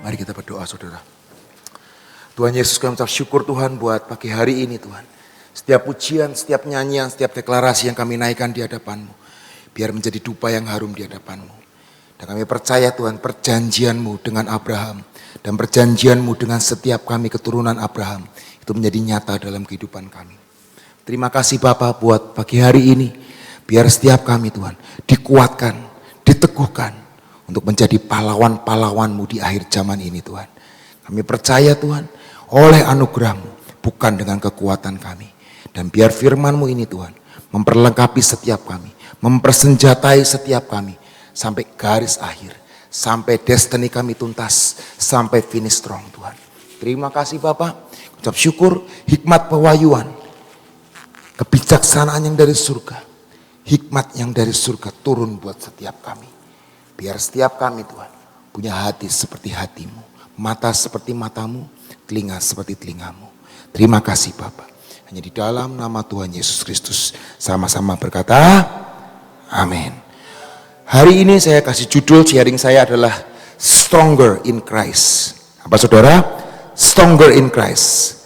Mari kita berdoa saudara. Tuhan Yesus, kami ucap syukur Tuhan buat pagi hari ini Tuhan. Setiap pujian, setiap nyanyian, setiap deklarasi yang kami naikkan di hadapan-Mu, biar menjadi dupa yang harum di hadapan-Mu. Dan kami percaya Tuhan perjanjian-Mu dengan Abraham dan perjanjian-Mu dengan setiap kami keturunan Abraham itu menjadi nyata dalam kehidupan kami. Terima kasih Bapa buat pagi hari ini. Biar setiap kami Tuhan dikuatkan, diteguhkan untuk menjadi pahlawan-pahlawan-Mu di akhir zaman ini Tuhan. Kami percaya Tuhan oleh anugerah-Mu, bukan dengan kekuatan kami. Dan biar firman-Mu ini Tuhan memperlengkapi setiap kami, mempersenjatai setiap kami sampai garis akhir, sampai destiny kami tuntas, sampai finish strong Tuhan. Terima kasih Bapak, ucap syukur, hikmat pewahyuan, kebijaksanaan yang dari surga, hikmat yang dari surga turun buat setiap kami. Biar setiap kami Tuhan punya hati seperti hati-Mu, mata seperti mata-Mu, telinga seperti telinga-Mu. Terima kasih Bapak. Hanya di dalam nama Tuhan Yesus Kristus sama-sama berkata, amin. Hari ini saya kasih judul sharing saya adalah Stronger in Christ. Apa saudara? Stronger in Christ.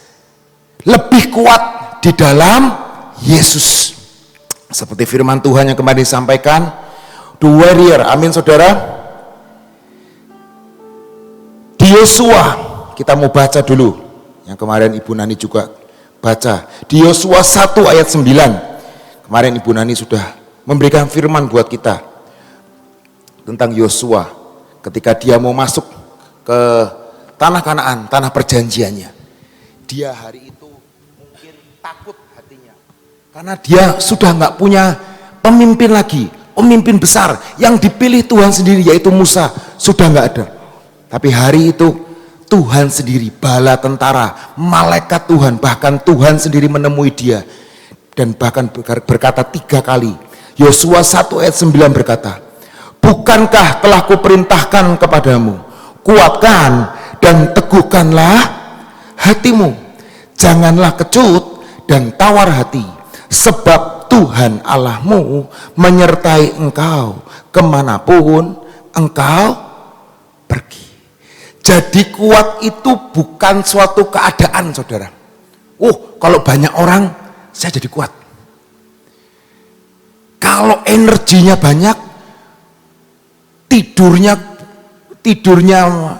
Lebih kuat di dalam Yesus. Seperti firman Tuhan yang kemarin disampaikan, the warrior, amin saudara. Di Yosua, kita mau baca dulu. Yang kemarin Ibu Nani juga baca. Di Yosua 1 ayat 9. Kemarin Ibu Nani sudah memberikan firman buat kita. Tentang Yosua. Ketika dia mau masuk ke tanah Kanaan, tanah perjanjiannya. Dia hari itu mungkin takut hatinya. Karena dia sudah nggak punya pemimpin lagi. Pemimpin besar yang dipilih Tuhan sendiri yaitu Musa sudah nggak ada. Tapi hari itu Tuhan sendiri, bala tentara, malaikat Tuhan, bahkan Tuhan sendiri menemui dia. Dan bahkan berkata 3 kali. Yosua 1 ayat 9 berkata, bukankah telah kuperintahkan kepadamu, kuatkan dan teguhkanlah hatimu. Janganlah kecut dan tawar hati, sebab Tuhan Allahmu menyertai engkau kemanapun engkau pergi. Jadi kuat itu bukan suatu keadaan saudara. Kalau banyak orang saya jadi kuat. Kalau energinya banyak, tidurnya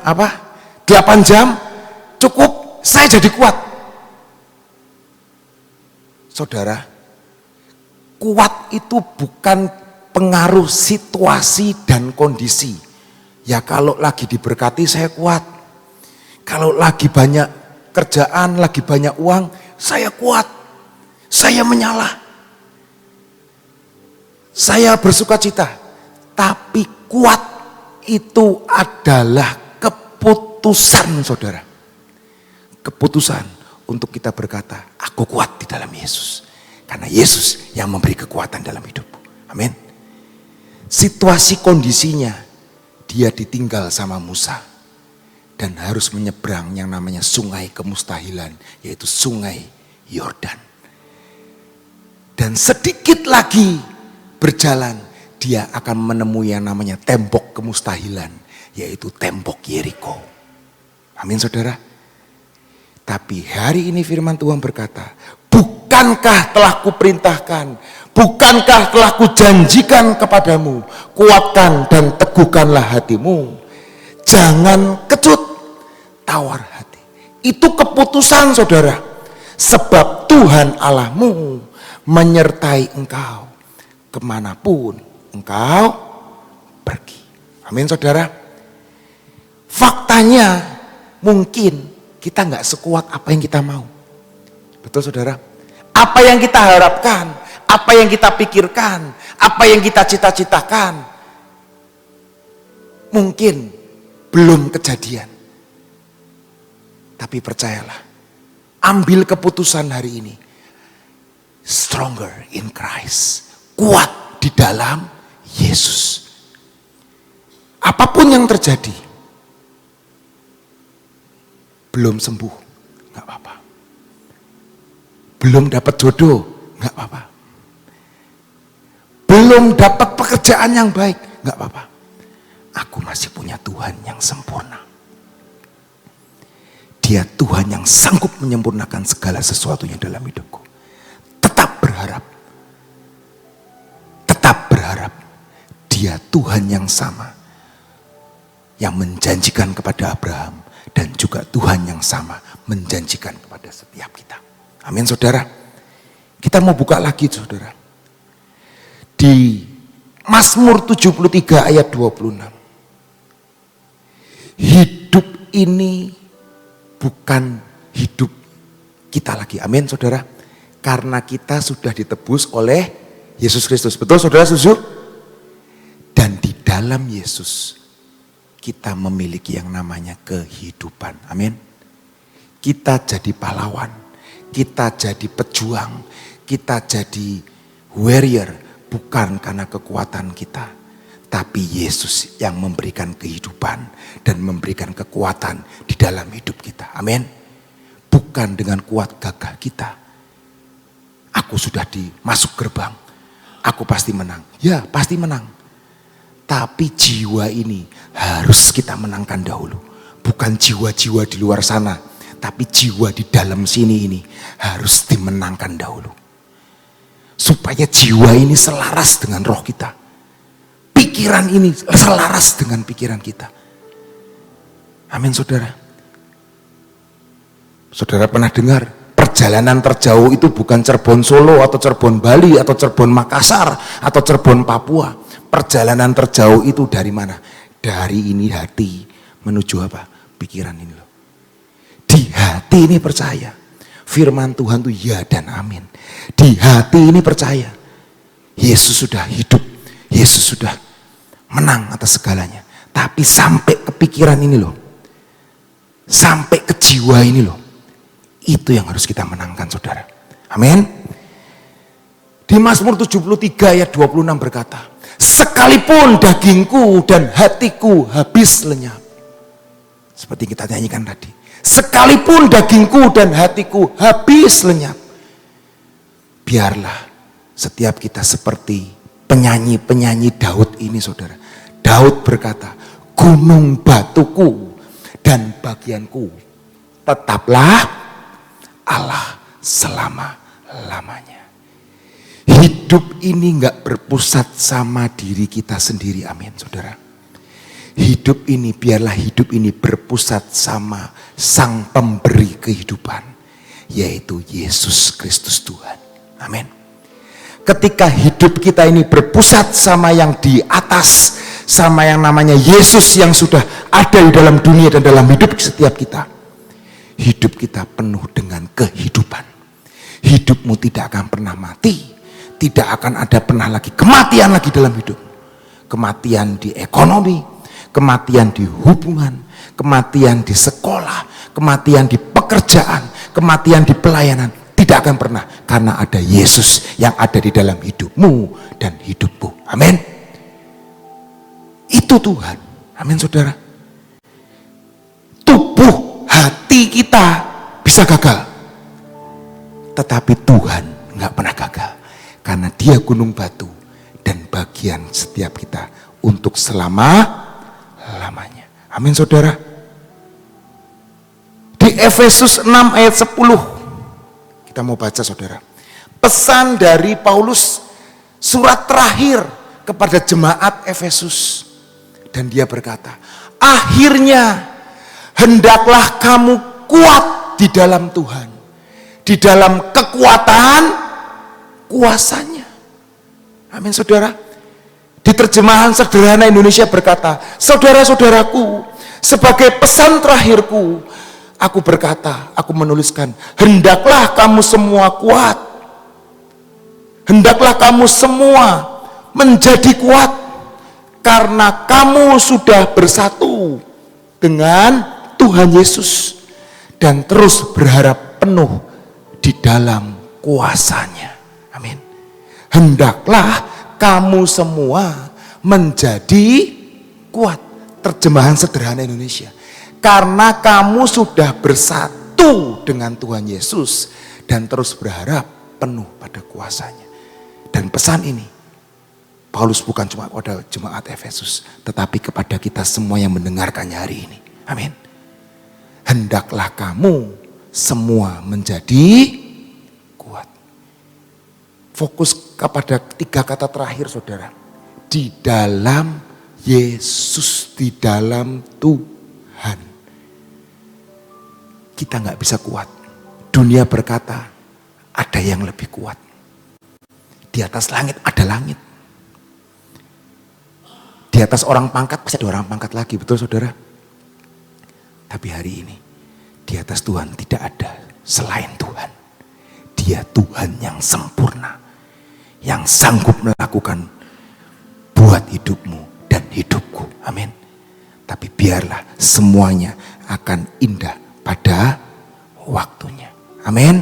8 jam cukup, saya jadi kuat. Saudara, kuat itu bukan pengaruh situasi dan kondisi. Ya kalau lagi diberkati saya kuat. Kalau lagi banyak kerjaan, lagi banyak uang, saya kuat. Saya menyala. Saya bersukacita. Tapi kuat itu adalah keputusan saudara. Keputusan untuk kita berkata, aku kuat di dalam Yesus. Karena Yesus yang memberi kekuatan dalam hidupku. Amin. Situasi kondisinya, dia ditinggal sama Musa. Dan harus menyeberang yang namanya sungai kemustahilan. Yaitu sungai Yordan. Dan sedikit lagi berjalan, dia akan menemui yang namanya tembok kemustahilan. Yaitu tembok Yeriko. Amin saudara. Tapi hari ini firman Tuhan berkata, bukankah telah kuperintahkan, bukankah telah kujanjikan kepadamu, kuatkan dan teguhkanlah hatimu. Jangan kecut, tawar hati. Itu keputusan saudara. Sebab Tuhan Allahmu menyertai engkau kemanapun engkau pergi. Amin saudara. Faktanya mungkin kita nggak sekuat apa yang kita mau. Betul saudara? Apa yang kita harapkan, apa yang kita pikirkan, apa yang kita cita-citakan, mungkin belum kejadian. Tapi percayalah, ambil keputusan hari ini. Stronger in Christ. Kuat di dalam Yesus. Apapun yang terjadi, belum sembuh, gak apa-apa. Belum dapat jodoh, gak apa-apa. Belum dapat pekerjaan yang baik, gak apa-apa. Aku masih punya Tuhan yang sempurna. Dia Tuhan yang sanggup menyempurnakan segala sesuatunya dalam hidupku. Tetap berharap. Tetap berharap. Dia Tuhan yang sama. Yang menjanjikan kepada Abraham. Dan juga Tuhan yang sama menjanjikan kepada setiap kita. Amin saudara. Kita mau buka lagi saudara. Di Mazmur 73 ayat 26. Hidup ini bukan hidup kita lagi. Amin saudara. Karena kita sudah ditebus oleh Yesus Kristus. Betul saudara, setuju? Dan di dalam Yesus kita memiliki yang namanya kehidupan. Amin. Kita jadi pahlawan. Kita jadi pejuang. Kita jadi warrior. Bukan karena kekuatan kita. Tapi Yesus yang memberikan kehidupan dan memberikan kekuatan di dalam hidup kita. Amin. Bukan dengan kuat gagah kita. Aku sudah masuk gerbang. Aku pasti menang. Ya, pasti menang. Tapi jiwa ini harus kita menangkan dahulu. Bukan jiwa-jiwa di luar sana. Tapi jiwa di dalam sini ini harus dimenangkan dahulu. Supaya jiwa ini selaras dengan roh kita. Pikiran ini selaras dengan pikiran kita. Amin saudara. Saudara pernah dengar perjalanan terjauh itu bukan Cirebon Solo atau Cirebon Bali atau Cirebon Makassar atau Cirebon Papua. Perjalanan terjauh itu dari mana? Dari ini hati menuju apa? Pikiran ini loh. Di hati ini percaya. Firman Tuhan itu ya dan amin. Di hati ini percaya. Yesus sudah hidup. Yesus sudah menang atas segalanya. Tapi sampai ke pikiran ini loh. Sampai ke jiwa ini loh. Itu yang harus kita menangkan saudara. Amin. Di Mazmur 73 ayat 26 berkata. Sekalipun dagingku dan hatiku habis lenyap. Seperti kita nyanyikan tadi. Sekalipun dagingku dan hatiku habis lenyap. Biarlah setiap kita seperti penyanyi-penyanyi Daud ini saudara. Daud berkata, gunung batuku dan bagianku tetaplah Allah selama-lamanya. Hidup ini gak berpusat sama diri kita sendiri, amin saudara. Hidup ini, biarlah hidup ini berpusat sama Sang Pemberi kehidupan, yaitu Yesus Kristus Tuhan, amin. Ketika hidup kita ini berpusat sama yang di atas, sama yang namanya Yesus yang sudah ada di dalam dunia dan dalam hidup setiap kita, hidup kita penuh dengan kehidupan. Hidupmu tidak akan pernah mati, tidak akan ada pernah lagi kematian lagi dalam hidup. Kematian di ekonomi, kematian di hubungan, kematian di sekolah, kematian di pekerjaan, kematian di pelayanan. Tidak akan pernah, karena ada Yesus yang ada di dalam hidupmu dan hidupku. Amin. Itu Tuhan. Amin saudara. Tubuh hati kita bisa gagal. Tetapi Tuhan gak pernah gagal. Karena dia gunung batu dan bagian setiap kita untuk selama-lamanya. Amin saudara. Di Efesus 6 ayat 10. Kita mau baca saudara. Pesan dari Paulus, surat terakhir kepada jemaat Efesus. Dan dia berkata, akhirnya hendaklah kamu kuat di dalam Tuhan. Di dalam kekuatan kuasanya. Amin saudara. Di terjemahan sederhana Indonesia berkata, saudara-saudaraku, sebagai pesan terakhirku, aku berkata, aku menuliskan, hendaklah kamu semua kuat. Hendaklah kamu semua menjadi kuat. Karena kamu sudah bersatu dengan Tuhan Yesus. Dan terus berharap penuh di dalam kuasanya. Amin. Hendaklah kamu semua menjadi kuat. Terjemahan sederhana Indonesia. Karena kamu sudah bersatu dengan Tuhan Yesus dan terus berharap penuh pada kuasanya. Dan pesan ini Paulus bukan cuma pada jemaat Efesus, tetapi kepada kita semua yang mendengarkannya hari ini. Amin. hendaklah kamu semua menjadi kuat. Fokus kepada 3 kata terakhir saudara. Di dalam Yesus, di dalam Tuhan. Kita nggak bisa kuat. Dunia berkata ada yang lebih kuat. Di atas langit ada langit. Di atas orang pangkat pasti ada orang pangkat lagi, betul saudara? Tapi hari ini di atas Tuhan tidak ada selain Tuhan. Dia Tuhan yang sempurna, yang sanggup melakukan buat hidupmu dan hidupku. Amin. Tapi biarlah semuanya akan indah pada waktunya. Amin.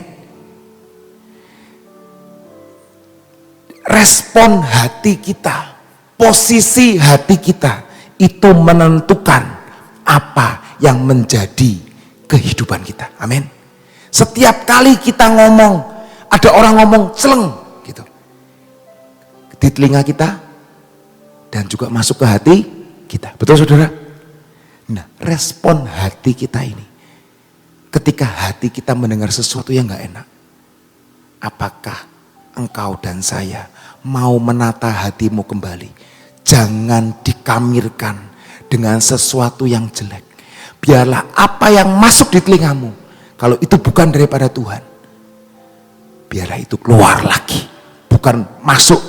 Respon hati kita, posisi hati kita itu menentukan apa yang menjadi kehidupan kita. Amin. Setiap kali kita ngomong, ada orang ngomong celeng gitu di telinga kita dan juga masuk ke hati kita. Betul saudara? Nah, respon hati kita ini ketika hati kita mendengar sesuatu yang gak enak, apakah engkau dan saya mau menata hatimu kembali? Jangan dikamirkan dengan sesuatu yang jelek. Biarlah apa yang masuk di telingamu, kalau itu bukan daripada Tuhan, biarlah itu keluar lagi. Bukan masuk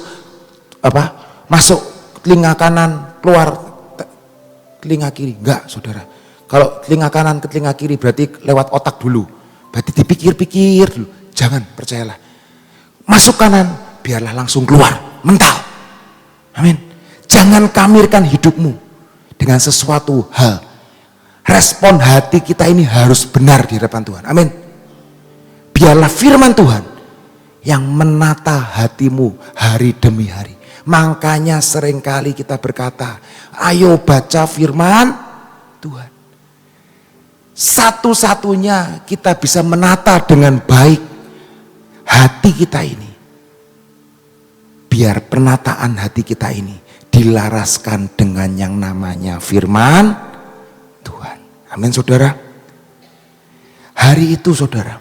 masuk telinga kanan, keluar telinga kiri. Enggak saudara. Kalau telinga kanan ke telinga kiri berarti lewat otak dulu. Berarti dipikir-pikir dulu. Jangan, percayalah. Masuk kanan, biarlah langsung keluar, mental. Amin. Jangan kamirkan hidupmu dengan sesuatu hal. Respon hati kita ini harus benar di hadapan Tuhan. Amin. Biarlah firman Tuhan yang menata hatimu hari demi hari. Makanya seringkali kita berkata, ayo baca firman Tuhan. Satu-satunya kita bisa menata dengan baik hati kita ini. Biar penataan hati kita ini dilaraskan dengan yang namanya firman Tuhan. Amin saudara. Hari itu saudara,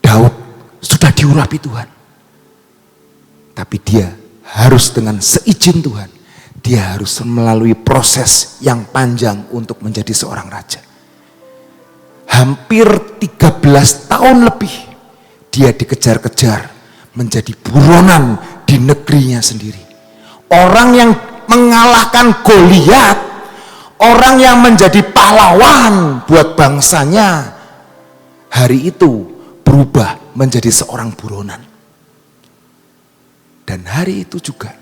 Daud sudah diurapi Tuhan. Tapi dia harus dengan seizin Tuhan. Dia harus melalui proses yang panjang untuk menjadi seorang raja. Hampir 13 tahun lebih dia dikejar-kejar menjadi buronan di negerinya sendiri. Orang yang mengalahkan Goliat, orang yang menjadi pahlawan buat bangsanya, hari itu berubah menjadi seorang buronan. Dan hari itu juga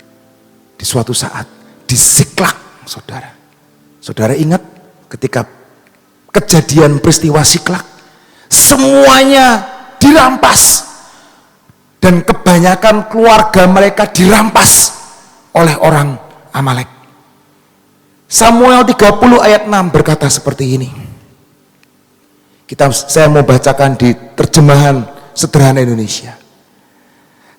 di suatu saat di Siklak, saudara. Saudara ingat ketika kejadian peristiwa Siklak, semuanya dirampas dan kebanyakan keluarga mereka dirampas oleh orang Amalek. Samuel 30 ayat 6 berkata seperti ini. Saya mau bacakan di terjemahan sederhana Indonesia.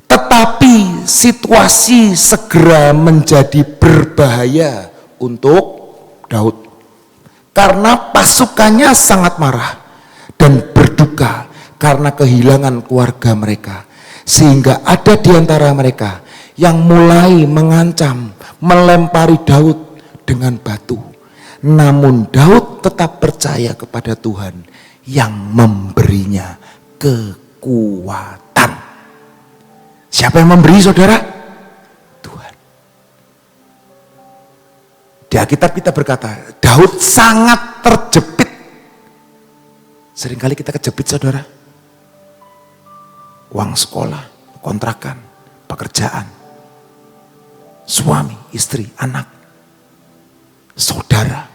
Tetapi situasi segera menjadi berbahaya untuk Daud. Karena pasukannya sangat marah dan berduka karena kehilangan keluarga mereka. Sehingga ada di antara mereka yang mulai mengancam, melempari Daud dengan batu. Namun Daud tetap percaya kepada Tuhan yang memberinya kekuatan. Siapa yang memberi saudara? Tuhan. Di Alkitab kita berkata, Daud sangat terjepit. Seringkali kita kejepit saudara. Uang sekolah, kontrakan, pekerjaan, suami, istri, anak, saudara,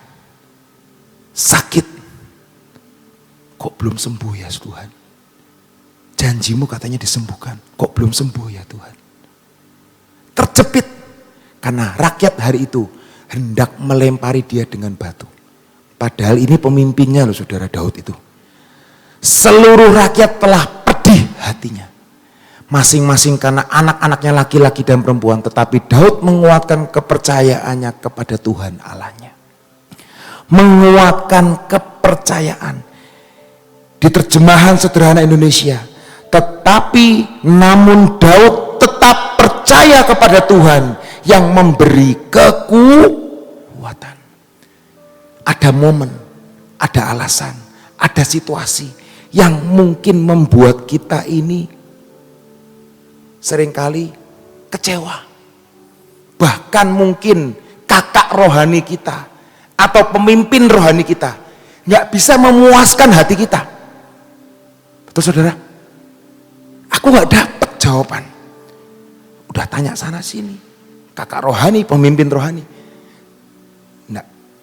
sakit. Kok belum sembuh ya Tuhan? Janjimu katanya disembuhkan, kok belum sembuh ya Tuhan? Terjepit karena rakyat hari itu hendak melempari dia dengan batu. Padahal ini pemimpinnya loh saudara, Daud itu. Seluruh rakyat telah pedih hatinya. Masing-masing karena anak-anaknya laki-laki dan perempuan. Tetapi Daud menguatkan kepercayaannya kepada Tuhan Allahnya. menguatkan kepercayaan. Di terjemahan sederhana Indonesia, tetapi namun Daud tetap percaya kepada Tuhan yang memberi kekuatan. Ada momen, ada alasan, ada situasi yang mungkin membuat kita ini seringkali kecewa. Bahkan mungkin kakak rohani kita atau pemimpin rohani kita nggak bisa memuaskan hati kita. Betul saudara? Aku nggak dapat jawaban. Udah tanya sana sini, kakak rohani, pemimpin rohani,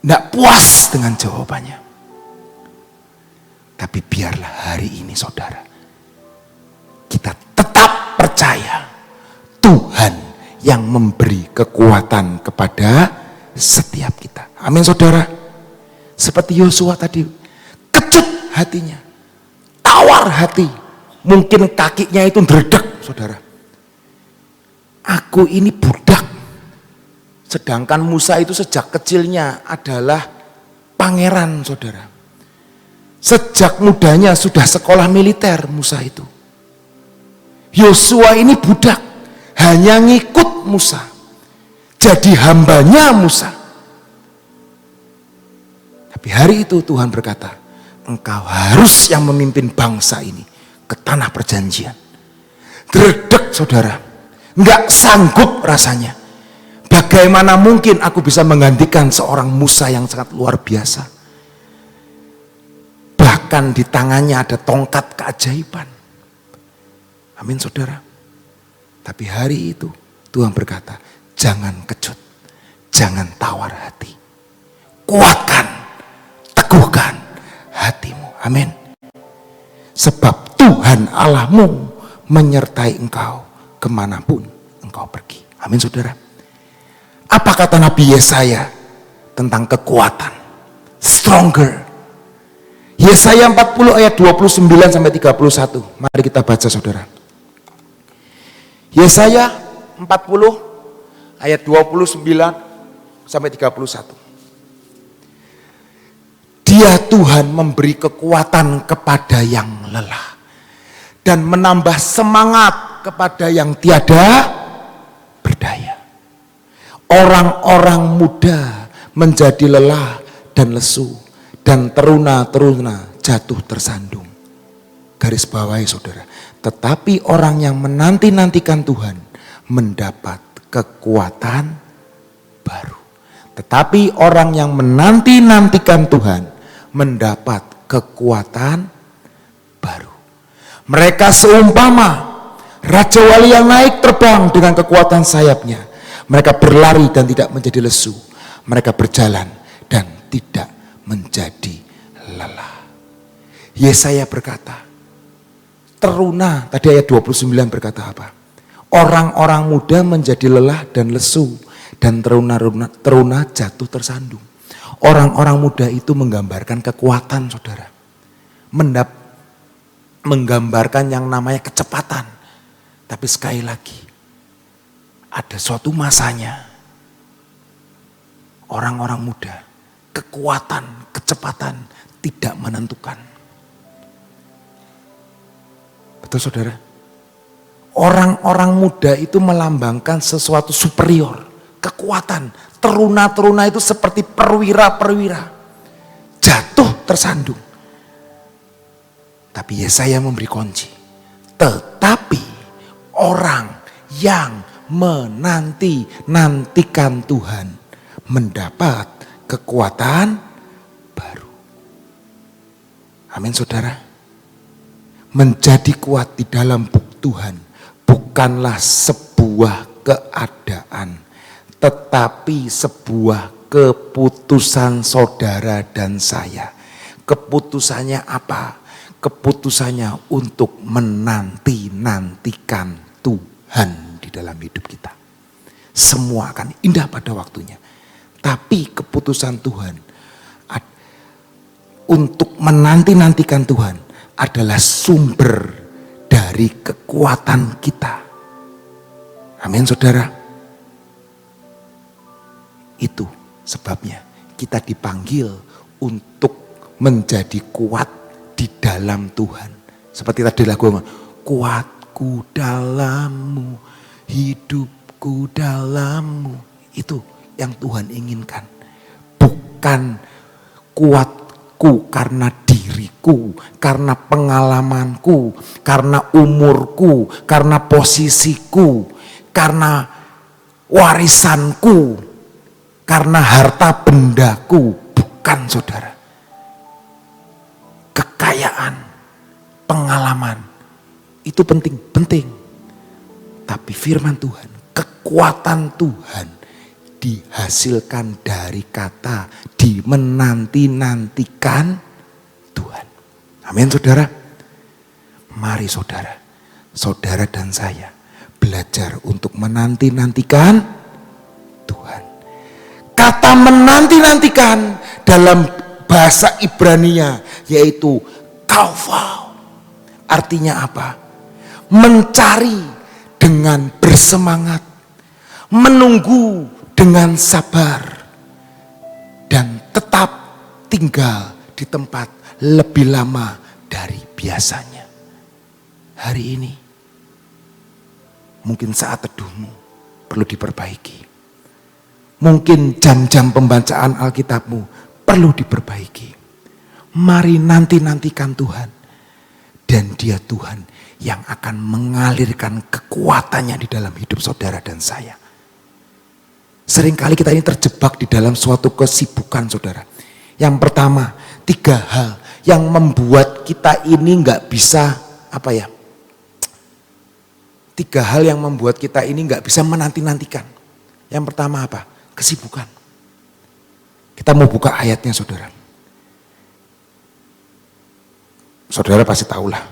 nggak puas dengan jawabannya. Tapi biarlah hari ini saudara, kita tetap percaya Tuhan yang memberi kekuatan kepada setiap kita. Amin saudara. Seperti Yosua tadi, kecut hatinya, tawar hati. Mungkin kakinya itu dredeg saudara. Aku ini budak. Sedangkan Musa itu sejak kecilnya adalah pangeran saudara. Sejak mudanya sudah sekolah militer Musa itu. Yosua ini budak, hanya ngikut Musa. Jadi hambanya Musa. Tapi hari itu Tuhan berkata, engkau harus yang memimpin bangsa ini ke tanah perjanjian. Dredeg saudara, nggak sanggup rasanya. Bagaimana mungkin aku bisa menggantikan seorang Musa yang sangat luar biasa. Bahkan di tangannya ada tongkat keajaiban. Amin saudara. Tapi hari itu Tuhan berkata, jangan kecut, jangan tawar hati. Kuatkan, teguhkan hatimu. Amin. Sebab Tuhan Allahmu menyertai engkau kemanapun engkau pergi. Amin saudara. Apa kata Nabi Yesaya tentang kekuatan? Stronger. Yesaya 40 ayat 29 sampai 31. Mari kita baca saudara. Yesaya 40 ayat 29 sampai 31. Dia Tuhan memberi kekuatan kepada yang lelah dan menambah semangat kepada yang tiada berdaya. Orang-orang muda menjadi lelah dan lesu, dan teruna-teruna jatuh tersandung. Garis bawahi saudara. Tetapi orang yang menanti-nantikan Tuhan mendapat kekuatan baru. Tetapi orang yang menanti-nantikan Tuhan mendapat kekuatan baru. Mereka seumpama raja wali yang naik terbang dengan kekuatan sayapnya. Mereka berlari dan tidak menjadi lesu. Mereka berjalan dan tidak menjadi lelah. Yesaya berkata, teruna, tadi ayat 29 berkata apa? Orang-orang muda menjadi lelah dan lesu, dan teruna jatuh tersandung. Orang-orang muda itu menggambarkan kekuatan saudara. Menggambarkan yang namanya kecepatan. Tapi sekali lagi, ada suatu masanya orang-orang muda, kekuatan, kecepatan tidak menentukan. Betul saudara? Orang-orang muda itu melambangkan sesuatu superior, kekuatan. Teruna-teruna itu seperti perwira-perwira, jatuh tersandung. Tapi Yesaya memberi kunci. Tetapi orang yang menanti-nantikan Tuhan mendapat kekuatan baru. Amin saudara. Menjadi kuat di dalam Tuhan bukanlah sebuah keadaan, tetapi sebuah keputusan saudara dan saya. Keputusannya apa? Keputusannya untuk menanti-nantikan Tuhan di dalam hidup kita. Semua akan indah pada waktunya. Tapi keputusan Tuhan untuk menanti-nantikan Tuhan adalah sumber dari kekuatan kita. Amin saudara. Itu sebabnya kita dipanggil untuk menjadi kuat di dalam Tuhan. Seperti tadi lagu, kuatku dalammu, hidupku dalammu. Itu yang Tuhan inginkan. Bukan kuatku karena diriku, karena pengalamanku, karena umurku, karena posisiku, karena warisanku, karena harta bendaku. Bukan, saudara. Kekayaan, pengalaman itu penting. Tapi firman Tuhan, kekuatan Tuhan dihasilkan dari kata dimenanti-nantikan Tuhan. Amin, saudara. Mari saudara dan saya belajar untuk menanti-nantikan Tuhan. Kata menanti-nantikan dalam bahasa Ibrania yaitu kaufau. Artinya apa? Mencari dengan bersemangat, menunggu dengan sabar, dan tetap tinggal di tempat lebih lama dari biasanya. Hari ini mungkin saat teduhmu perlu diperbaiki. Mungkin jam-jam pembacaan Alkitabmu perlu diperbaiki. Mari nantikan Tuhan. Dan Dia Tuhan yang akan mengalirkan kekuatannya di dalam hidup saudara dan saya. Seringkali kita ini terjebak di dalam suatu kesibukan, saudara. Yang pertama, 3 hal yang membuat kita ini nggak bisa, 3 hal yang membuat kita ini nggak bisa menanti-nantikan. Yang pertama apa? Kesibukan. Kita mau buka ayatnya, saudara. Saudara pasti tahulah.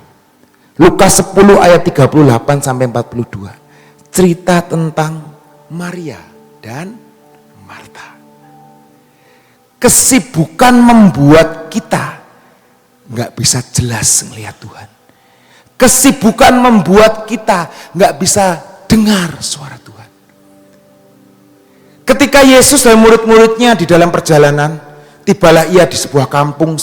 Lukas 10 ayat 38 sampai 42. Cerita tentang Maria dan Marta. Kesibukan membuat kita nggak bisa jelas melihat Tuhan. Kesibukan membuat kita nggak bisa dengar suara Tuhan. Ketika Yesus dan murid-muridnya di dalam perjalanan, tibalah ia di sebuah kampung,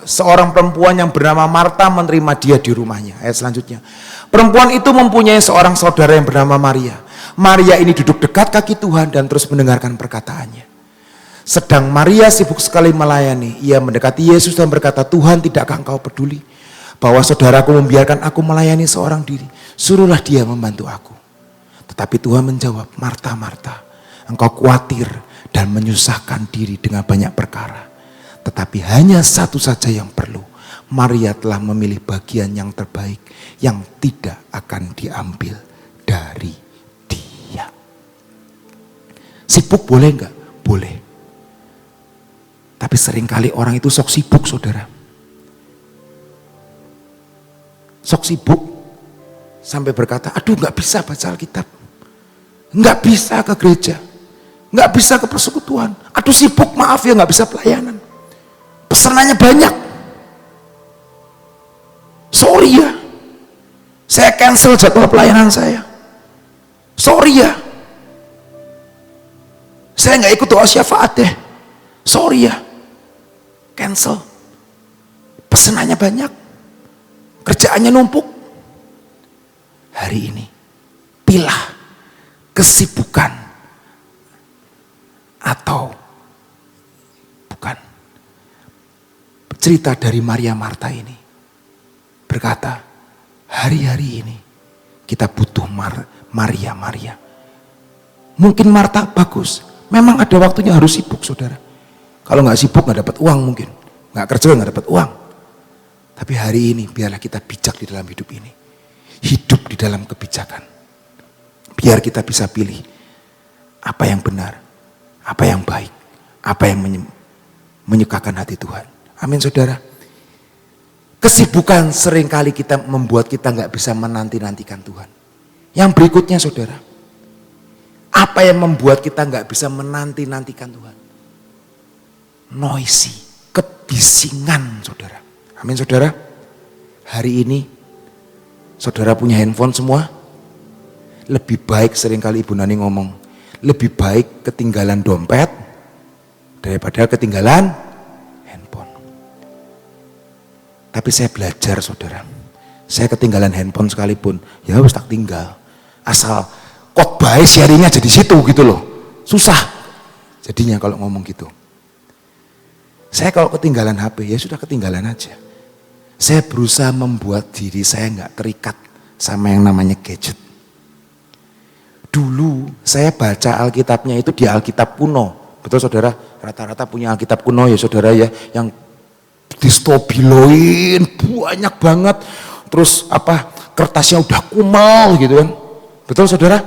seorang perempuan yang bernama Marta menerima dia di rumahnya. Ayat selanjutnya. Perempuan itu mempunyai seorang saudara yang bernama Maria. Maria ini duduk dekat kaki Tuhan dan terus mendengarkan perkataannya. Sedang Maria sibuk sekali melayani. Ia mendekati Yesus dan berkata, Tuhan, tidakkah engkau peduli bahwa saudaraku membiarkan aku melayani seorang diri? Suruhlah dia membantu aku. Tetapi Tuhan menjawab, Marta, Marta, engkau khawatir dan menyusahkan diri dengan banyak perkara. Tetapi hanya satu saja yang perlu. Maria telah memilih bagian yang terbaik yang tidak akan diambil dari dia. Sibuk boleh enggak? Boleh. Tapi seringkali orang itu sok sibuk, saudara. Sok sibuk sampai berkata, aduh enggak bisa baca Alkitab. Enggak bisa ke gereja. Enggak bisa ke persekutuan. Aduh sibuk, maaf ya, enggak bisa pelayanan. Pesanannya banyak. Sorry ya, saya cancel jadwal pelayanan saya. Sorry ya, saya nggak ikut doa syafaat deh. Sorry ya, cancel. Pesanannya banyak, kerjaannya numpuk. Hari ini, pilah kesibukan atau bukan. Cerita dari Maria Marta ini berkata, hari-hari ini kita butuh Maria. Mungkin Marta bagus, memang ada waktunya harus sibuk, saudara. Kalau nggak sibuk nggak dapat uang mungkin, nggak kerja nggak dapat uang. Tapi hari ini biarlah kita bijak di dalam hidup ini, hidup di dalam kebijakan. Biar kita bisa pilih apa yang benar, apa yang baik, apa yang menyukakan hati Tuhan. Amin, saudara. Kesibukan seringkali kita membuat kita nggak bisa menanti-nantikan Tuhan. Yang berikutnya, saudara, apa yang membuat kita nggak bisa menanti-nantikan Tuhan? Noisy, kebisingan, saudara. Amin, saudara. Hari ini, saudara punya handphone semua. Lebih baik seringkali Ibu Nani ngomong, lebih baik ketinggalan dompet daripada ketinggalan handphone. Tapi saya belajar saudara. Saya ketinggalan handphone sekalipun, ya harus tak tinggal. Asal khotbah sharingnya jadi situ gitu loh. Susah jadinya kalau ngomong gitu. Saya kalau ketinggalan HP, ya sudah ketinggalan aja. Saya berusaha membuat diri saya nggak terikat sama yang namanya gadget. Dulu saya baca Alkitabnya itu di Alkitab kuno. Betul saudara? Rata-rata punya Alkitab kuno ya saudara ya. Yang distobiloin banyak banget. Terus kertasnya udah kumal gitu kan. Betul saudara?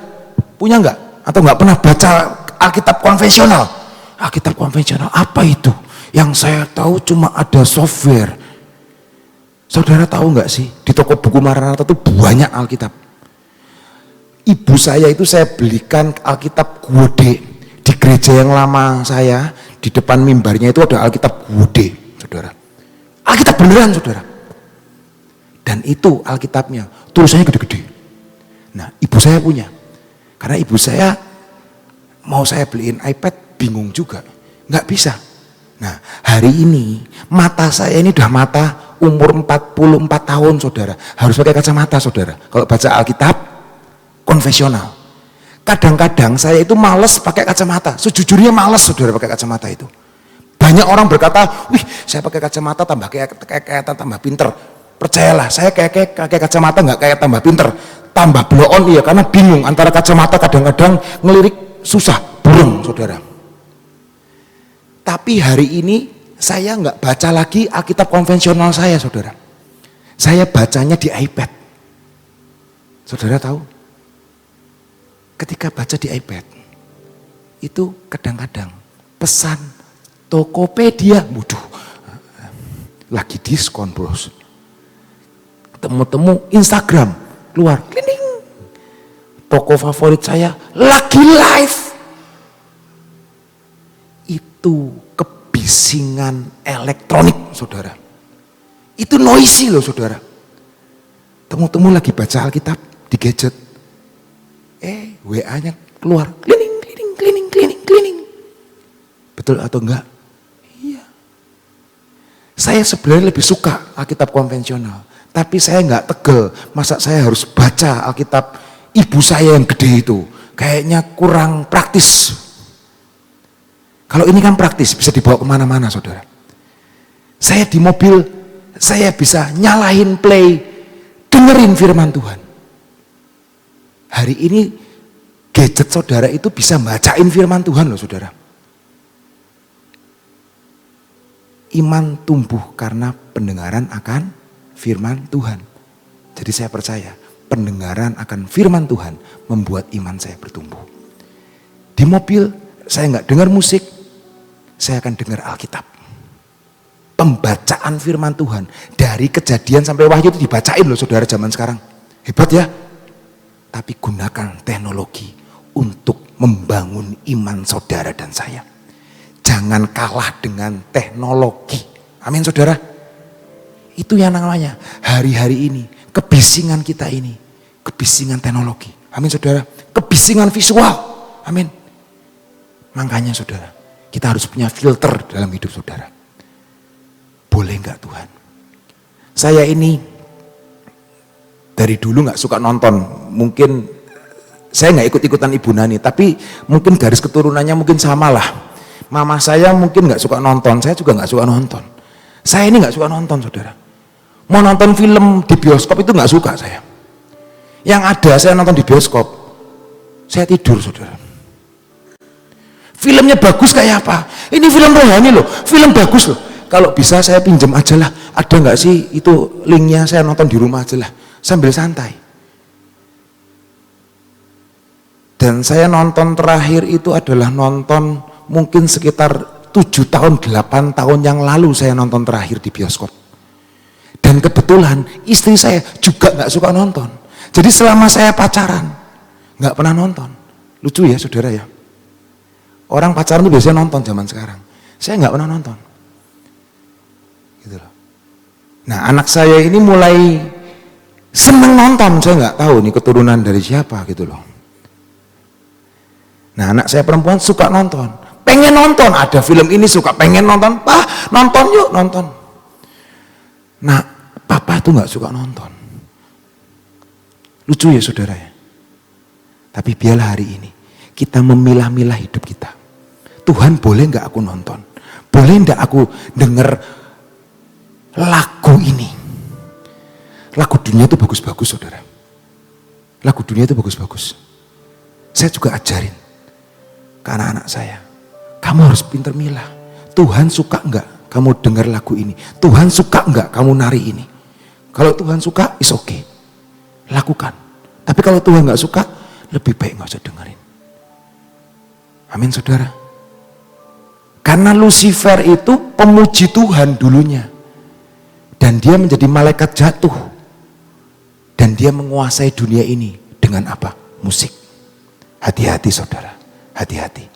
Punya nggak? Atau nggak pernah baca Alkitab konvensional? Alkitab konvensional apa itu? Yang saya tahu cuma ada software. Saudara tahu nggak sih? Di toko buku Maranatha itu banyak Alkitab. Ibu saya itu saya belikan Alkitab gede. Di gereja yang lama saya, di depan mimbarnya itu ada Alkitab gede, saudara. Alkitab beneran, saudara. Dan itu Alkitabnya, tulisannya gede-gede. Nah, ibu saya punya. Karena ibu saya mau saya beliin iPad, bingung juga. Nggak bisa. Nah, hari ini mata saya ini udah mata umur 44 tahun, saudara. Harus pakai kacamata, saudara. Kalau baca Alkitab konvensional. Kadang-kadang saya itu males pakai kacamata. Sejujurnya males, saudara, pakai kacamata itu. Banyak orang berkata, wih, saya pakai kacamata tambah kayak tambah pinter. Percayalah, saya kayak kacamata nggak kayak tambah pinter, tambah blow on iya, karena bingung antara kacamata kadang-kadang ngelirik susah, burung, saudara. Tapi hari ini saya nggak baca lagi Alkitab konvensional saya, saudara. Saya bacanya di iPad. Saudara tahu? Ketika baca di iPad, itu kadang-kadang pesan Tokopedia, waduh, lagi diskon bros. Temu-temu Instagram, keluar, klining. Toko favorit saya lagi live. Itu kebisingan elektronik, saudara. Itu noisy loh, saudara. Temu-temu lagi baca Alkitab di gadget. WA-nya keluar, klining. Betul atau enggak? Iya. Saya sebenarnya lebih suka Alkitab konvensional. Tapi saya enggak tegel. Masa saya harus baca Alkitab ibu saya yang gede itu. Kayaknya kurang praktis. Kalau ini kan praktis, bisa dibawa kemana-mana, saudara. Saya di mobil, saya bisa nyalahin play, dengerin firman Tuhan. Hari ini gadget saudara itu bisa bacain firman Tuhan loh, saudara. Iman tumbuh karena pendengaran akan firman Tuhan. Jadi saya percaya pendengaran akan firman Tuhan membuat iman saya bertumbuh. Di mobil saya nggak dengar musik, saya akan dengar Alkitab. Pembacaan firman Tuhan dari Kejadian sampai Wahyu itu dibacain loh, saudara, zaman sekarang. Hebat ya. Tapi gunakan teknologi untuk membangun iman saudara dan saya. Jangan kalah dengan teknologi. Amin, saudara. Itu yang namanya hari-hari ini kebisingan kita ini, kebisingan teknologi. Amin, saudara. Kebisingan visual. Amin. Makanya, saudara, kita harus punya filter dalam hidup saudara. Boleh enggak Tuhan? Saya ini dari dulu nggak suka nonton. Mungkin saya nggak ikut-ikutan Ibu Nani, tapi mungkin garis keturunannya mungkin sama lah. Mama saya mungkin nggak suka nonton, saya juga nggak suka nonton. Saya ini nggak suka nonton, saudara. Mau nonton film di bioskop itu nggak suka saya. Yang ada saya nonton di bioskop, saya tidur, saudara. Filmnya bagus kayak apa? Ini film rohani loh, film bagus loh. Kalau bisa saya pinjam aja lah. Ada nggak sih itu linknya, saya nonton di rumah aja lah, sambil santai. Dan saya nonton terakhir itu adalah nonton mungkin sekitar 7 tahun, 8 tahun yang lalu saya nonton terakhir di bioskop. Dan kebetulan istri saya juga nggak suka nonton. Jadi selama saya pacaran nggak pernah nonton. Lucu ya, saudara ya. Orang pacaran itu biasanya nonton zaman sekarang. Saya nggak pernah nonton. Gitu loh. Nah, anak saya ini mulai seneng nonton. Saya nggak tahu nih keturunan dari siapa gitu loh. Nah, anak saya perempuan suka nonton. Pengen nonton, ada film ini suka pengen nonton. Nonton yuk, nonton. Nah, Papa itu nggak suka nonton. Lucu ya saudara ya. Tapi biarlah hari ini kita memilah-milah hidup kita. Tuhan, boleh nggak aku nonton? Boleh nggak aku denger lagu ini? Lagu dunia itu bagus-bagus saudara. Lagu dunia itu bagus-bagus. Saya juga ajarin ke anak-anak saya. Kamu harus pinter milah. Tuhan suka nggak kamu dengar lagu ini? Tuhan suka nggak kamu nari ini? Kalau Tuhan suka, is okay. Lakukan. Tapi kalau Tuhan nggak suka, lebih baik nggak usah dengerin. Amin saudara. Karena Lucifer itu pemuji Tuhan dulunya. Dan dia menjadi malaikat jatuh. Dan dia menguasai dunia ini dengan apa? Musik. Hati-hati saudara. Hati-hati.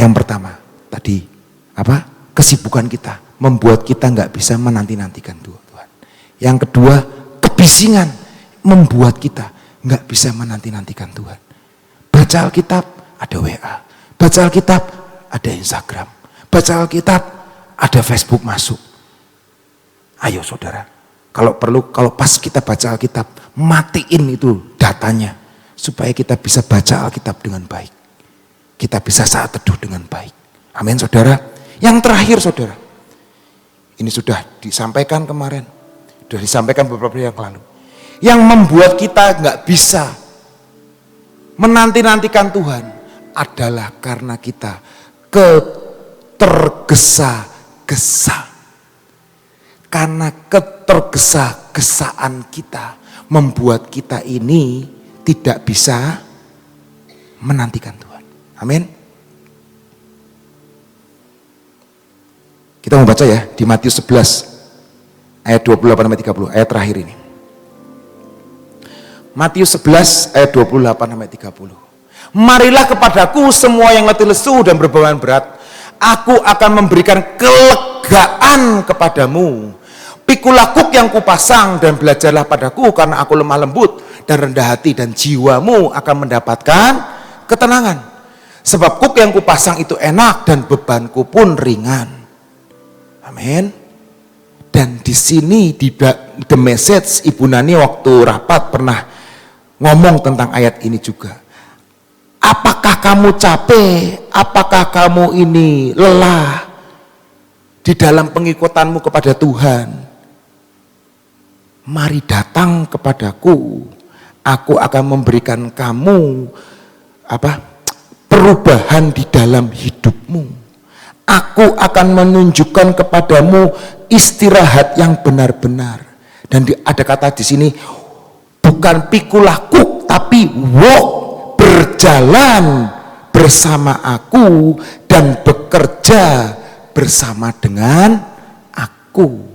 Yang pertama, tadi apa? Kesibukan kita membuat kita nggak bisa menanti-nantikan Tuhan. Yang kedua, kebisingan membuat kita nggak bisa menanti-nantikan Tuhan. Baca Alkitab, ada WA. Baca Alkitab, ada Instagram. Baca Alkitab, ada Facebook masuk. Ayo saudara, kalau perlu, kalau pas kita baca Alkitab, matiin itu datanya. Supaya kita bisa baca Alkitab dengan baik. Kita bisa saat teduh dengan baik. Amin saudara. Yang terakhir saudara, ini sudah disampaikan kemarin. Sudah disampaikan beberapa hari yang lalu. Yang membuat kita nggak bisa menanti-nantikan Tuhan adalah karena kita ketergesa-gesa. Karena ketergesa-gesaan kita membuat kita ini tidak bisa menantikan Tuhan. Amin. Kita mau baca ya di Matius 11 ayat 28-30, ayat terakhir ini. Matius 11 ayat 28-30. Marilah kepadaku semua yang letih lesu dan berbeban berat, aku akan memberikan kelegaan kepadamu. Pikulah kuk yang kupasang dan belajarlah padaku, karena aku lemah lembut dan rendah hati, dan jiwamu akan mendapatkan ketenangan. Sebab kuk yang kupasang itu enak dan bebanku pun ringan. Amin. Dan di sini di The Message, Ibu Nani waktu rapat pernah ngomong tentang ayat ini juga. Apakah kamu capek? Apakah kamu ini lelah di dalam pengikutanmu kepada Tuhan? Mari datang kepadaku. Aku akan memberikan kamu perubahan di dalam hidupmu. Aku akan menunjukkan kepadamu istirahat yang benar-benar. Dan ada kata di sini, bukan pikulah kuk, tapi walk, berjalan bersama aku dan bekerja bersama dengan aku.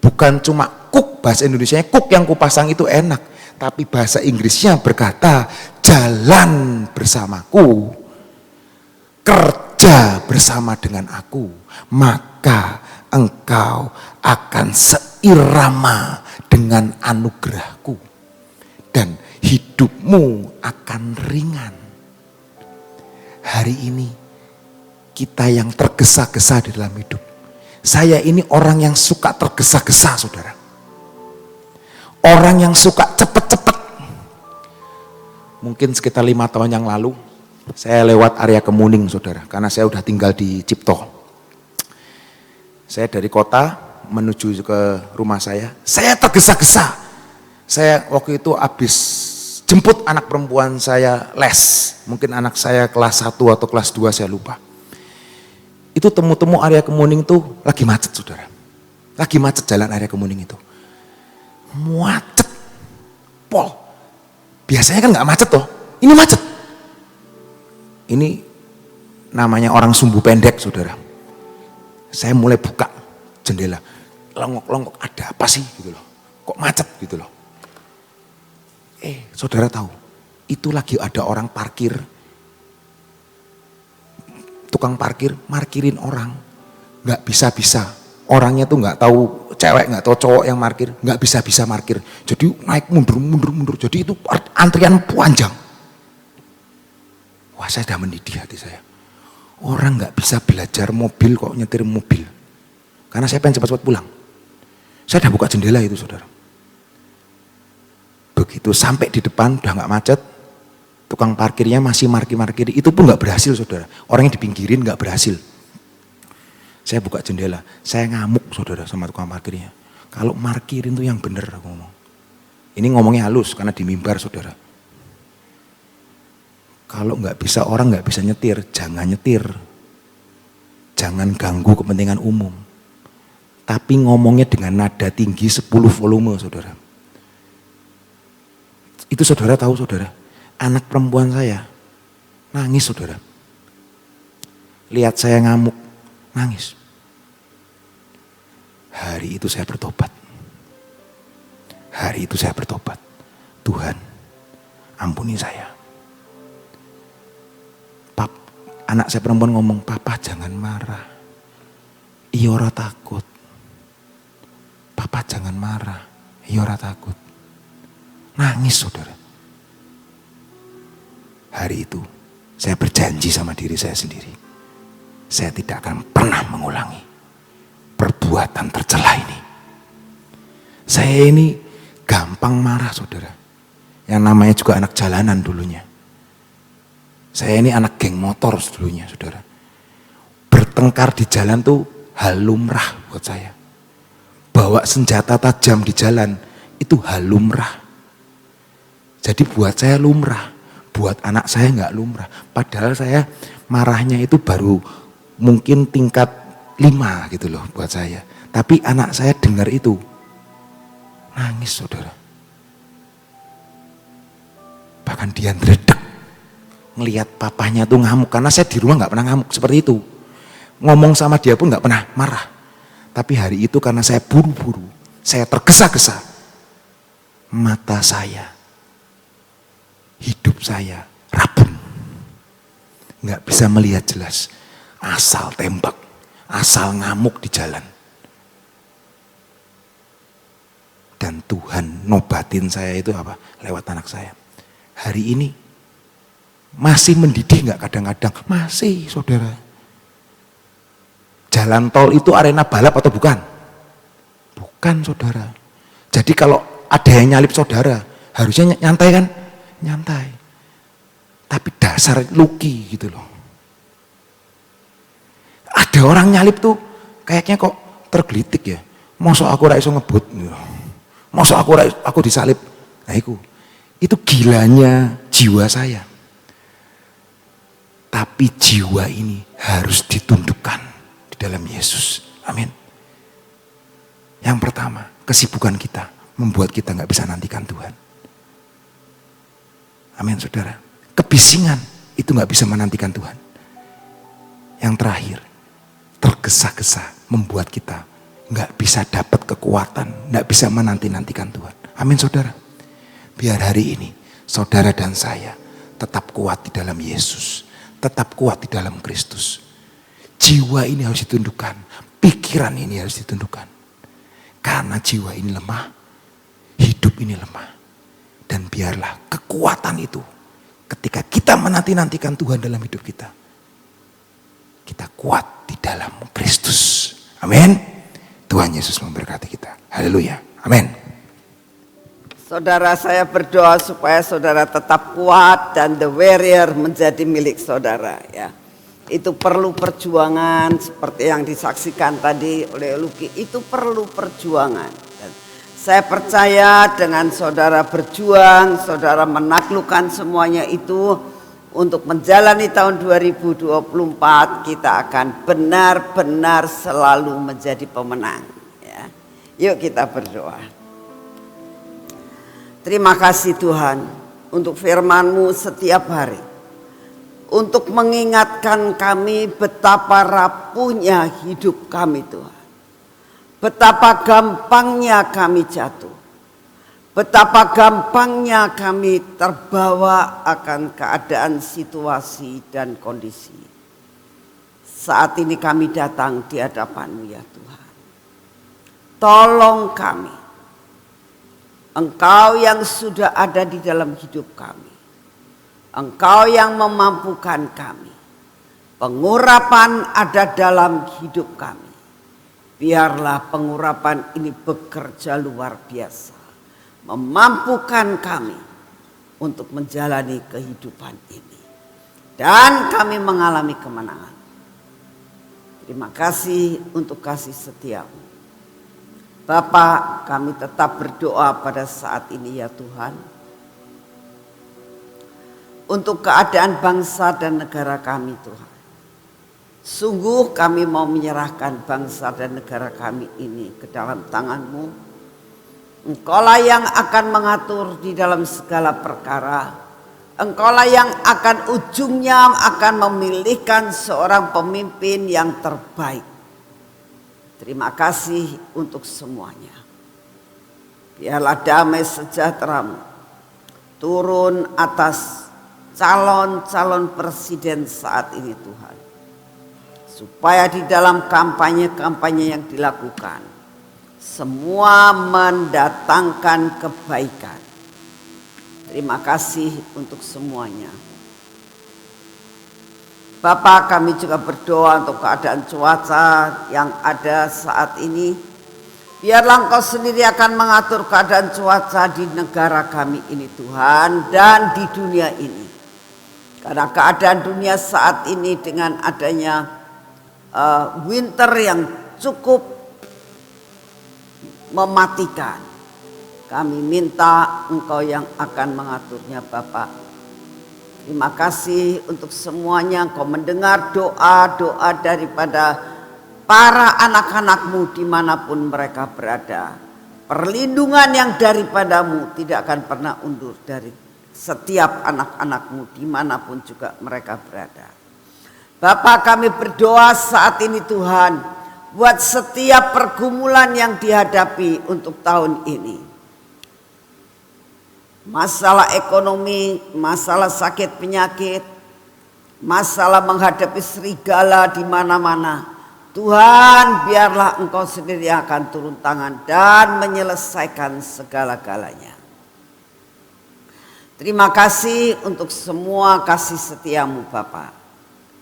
Bukan cuma kuk, bahasa Indonesianya kuk yang kupasang itu enak, tapi bahasa Inggrisnya berkata jalan bersamaku, kerja bersama dengan aku, maka engkau akan seirama dengan anugerahku dan hidupmu akan ringan. Hari ini kita yang tergesa-gesa di dalam hidup. Saya ini orang yang suka tergesa-gesa saudara. Orang yang suka cepet-cepet. Mungkin sekitar 5 tahun yang lalu saya lewat area Kemuning saudara, karena saya udah tinggal di Cipto. Saya dari kota menuju ke rumah saya tergesa-gesa. Saya waktu itu habis jemput anak perempuan saya les. Mungkin anak saya kelas 1 atau kelas 2 saya lupa. Itu temu-temu area Kemuning tuh lagi macet saudara. Lagi macet jalan area Kemuning itu. Macet. Pol. Biasanya kan gak macet toh. Ini macet. Ini namanya orang sumbu pendek saudara. Saya mulai buka jendela. Longok-longok, ada apa sih gitu loh. Kok macet gitu loh. Saudara tahu, itu lagi ada orang parkir. Tukang parkir, markirin orang. Gak bisa-bisa. Orangnya tuh gak tahu cewek, gak tahu cowok yang markir. Gak bisa-bisa markir. Jadi naik mundur. Jadi itu antrian panjang. Wah, saya sudah mendidih hati saya. Orang gak bisa belajar mobil kok nyetir mobil. Karena saya pengen cepat-cepat pulang. Saya udah buka jendela itu, saudara. Begitu sampai di depan udah nggak macet, tukang parkirnya masih markir-markir, itu pun nggak berhasil, saudara. Orang yang dipinggirin nggak berhasil. Saya buka jendela, saya ngamuk, saudara, sama tukang parkirnya. Kalau markirin tuh yang bener, aku ngomong. Ini ngomongnya halus karena di mimbar, saudara. Kalau nggak bisa, orang nggak bisa nyetir, jangan nyetir. Jangan ganggu kepentingan umum. Tapi ngomongnya dengan nada tinggi 10 volume, saudara. Itu saudara tahu, saudara, anak perempuan saya nangis, saudara. Lihat saya ngamuk, nangis. Hari itu saya bertobat. Hari itu saya bertobat. Tuhan, ampuni saya. Anak saya perempuan ngomong, papa jangan marah. Iya ora takut. Papa jangan marah. Iya ora takut. Nangis, saudara. Hari itu saya berjanji sama diri saya sendiri. Saya tidak akan pernah mengulangi perbuatan tercela ini. Saya ini gampang marah, saudara. Yang namanya juga anak jalanan dulunya. Saya ini anak geng motor dulunya, saudara. Bertengkar di jalan tuh hal lumrah buat saya. Bawa senjata tajam di jalan itu hal lumrah. Jadi buat saya lumrah, buat anak saya nggak lumrah. Padahal saya marahnya itu baru mungkin tingkat 5 gitu loh buat saya. Tapi anak saya dengar itu, nangis, saudara. Bahkan dia ngeredek. Ngelihat papanya tuh ngamuk, karena saya di rumah nggak pernah ngamuk seperti itu. Ngomong sama dia pun nggak pernah marah. Tapi hari itu karena saya buru-buru, saya tergesa-gesa. Mata saya, hidup saya rabun. Nggak bisa melihat jelas. Asal tembak, asal ngamuk di jalan. Dan Tuhan nobatin saya itu apa? Lewat anak saya. Hari ini masih mendidih nggak kadang-kadang? Masih, saudara. Jalan tol itu arena balap atau bukan? Bukan, saudara. Jadi kalau ada yang nyalip saudara, harusnya nyantai kan? Nyantai. Tapi dasar luki gitu loh. Ada orang nyalip tuh kayaknya kok tergelitik ya. Masa aku ra iso ngebut. Masa aku disalip. Nah itu gilanya jiwa saya. Tapi jiwa ini harus ditundukkan di dalam Yesus. Amin. Yang pertama, kesibukan kita membuat kita nggak bisa nantikan Tuhan. Amin, saudara. Kebisingan itu nggak bisa menantikan Tuhan. Yang terakhir, tergesa-gesa membuat kita nggak bisa dapat kekuatan, nggak bisa menanti-nantikan Tuhan. Amin, saudara. Biar hari ini saudara dan saya tetap kuat di dalam Yesus. Tetap kuat di dalam Kristus. Jiwa ini harus ditundukkan. Pikiran ini harus ditundukkan. Karena jiwa ini lemah. Hidup ini lemah. Dan biarlah kekuatan itu. Ketika kita menanti-nantikan Tuhan dalam hidup kita. Kita kuat di dalam Kristus. Amin. Tuhan Yesus memberkati kita. Haleluya. Amin. Saudara, saya berdoa supaya saudara tetap kuat dan the warrior menjadi milik saudara ya. Itu perlu perjuangan seperti yang disaksikan tadi oleh Luki, itu perlu perjuangan. Dan saya percaya dengan saudara berjuang, saudara menaklukkan semuanya itu untuk menjalani tahun 2024 kita akan benar-benar selalu menjadi pemenang ya. Yuk kita berdoa. Terima kasih Tuhan untuk firman-Mu setiap hari. Untuk mengingatkan kami betapa rapuhnya hidup kami Tuhan. Betapa gampangnya kami jatuh. Betapa gampangnya kami terbawa akan keadaan situasi dan kondisi. Saat ini kami datang di hadapan-Mu ya Tuhan. Tolong kami. Engkau yang sudah ada di dalam hidup kami. Engkau yang memampukan kami. Pengurapan ada dalam hidup kami. Biarlah pengurapan ini bekerja luar biasa, memampukan kami untuk menjalani kehidupan ini, dan kami mengalami kemenangan. Terima kasih untuk kasih setiamu. Bapa, kami tetap berdoa pada saat ini ya Tuhan, untuk keadaan bangsa dan negara kami Tuhan. Sungguh kami mau menyerahkan bangsa dan negara kami ini ke dalam tangan-Mu. Engkaulah yang akan mengatur di dalam segala perkara. Engkaulah yang akan ujungnya akan memilihkan seorang pemimpin yang terbaik. Terima kasih untuk semuanya. Biarlah damai sejahtera-Mu turun atas calon-calon presiden saat ini Tuhan. Supaya di dalam kampanye-kampanye yang dilakukan, semua mendatangkan kebaikan. Terima kasih untuk semuanya. Bapa, kami juga berdoa untuk keadaan cuaca yang ada saat ini. Biarlah Engkau sendiri akan mengatur keadaan cuaca di negara kami ini Tuhan, dan di dunia ini. Karena keadaan dunia saat ini dengan adanya winter yang cukup mematikan, kami minta Engkau yang akan mengaturnya Bapak. Terima kasih untuk semuanya. Engkau mendengar doa-doa daripada para anak-anak-Mu dimanapun mereka berada. Perlindungan yang daripada-Mu tidak akan pernah undur dari setiap anak-anak-Mu dimanapun juga mereka berada. Bapa, kami berdoa saat ini Tuhan, buat setiap pergumulan yang dihadapi untuk tahun ini. Masalah ekonomi, masalah sakit penyakit, masalah menghadapi serigala di mana-mana. Tuhan, biarlah Engkau sendiri yang akan turun tangan dan menyelesaikan segala-galanya. Terima kasih untuk semua kasih setiamu Bapak.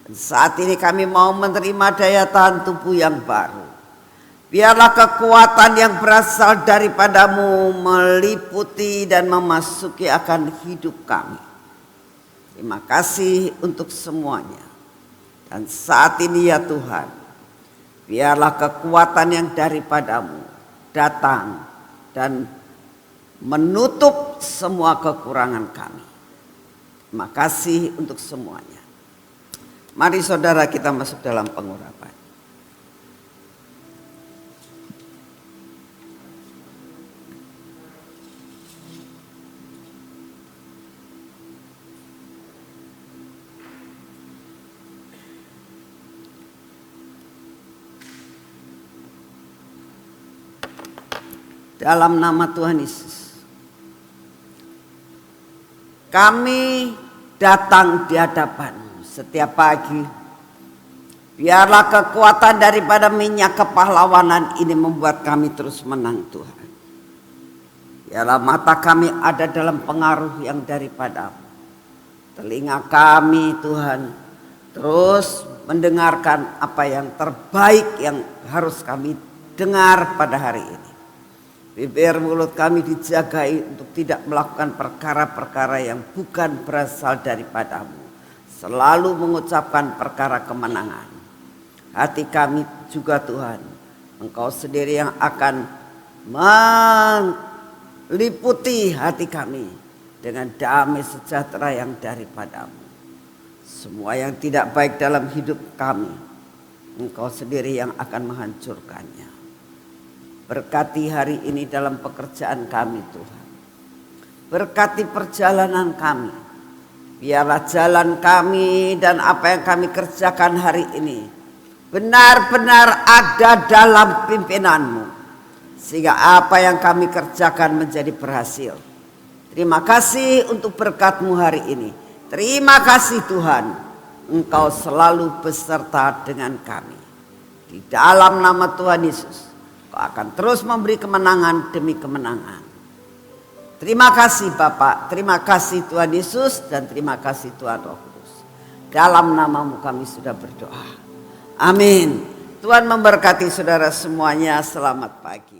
Saat ini kami mau menerima daya tahan tubuh yang baru. Biarlah kekuatan yang berasal daripada-Mu meliputi dan memasuki akan hidup kami. Terima kasih untuk semuanya. Dan saat ini ya Tuhan, biarlah kekuatan yang daripada-Mu datang dan menutup semua kekurangan kami. Terima kasih untuk semuanya. Mari saudara kita masuk dalam pengurapan. Dalam nama Tuhan Yesus, kami datang di hadapan setiap pagi. Biarlah kekuatan daripada minyak kepahlawanan ini membuat kami terus menang Tuhan. Biarlah mata kami ada dalam pengaruh yang daripada-Mu. Telinga kami Tuhan terus mendengarkan apa yang terbaik yang harus kami dengar pada hari ini. Bibir mulut kami dijagai untuk tidak melakukan perkara-perkara yang bukan berasal daripada-Mu. Selalu mengucapkan perkara kemenangan. Hati kami juga Tuhan, Engkau sendiri yang akan meliputi hati kami dengan damai sejahtera yang daripada-Mu. Semua yang tidak baik dalam hidup kami, Engkau sendiri yang akan menghancurkannya. Berkati hari ini dalam pekerjaan kami Tuhan. Berkati perjalanan kami. Biarlah jalan kami dan apa yang kami kerjakan hari ini benar-benar ada dalam pimpinan-Mu. Sehingga apa yang kami kerjakan menjadi berhasil. Terima kasih untuk berkat-Mu hari ini. Terima kasih Tuhan. Engkau selalu beserta dengan kami. Di dalam nama Tuhan Yesus, Engkau akan terus memberi kemenangan demi kemenangan. Terima kasih Bapak, terima kasih Tuhan Yesus, dan terima kasih Tuhan Roh Kudus. Dalam nama-Mu kami sudah berdoa. Amin. Tuhan memberkati saudara semuanya. Selamat pagi.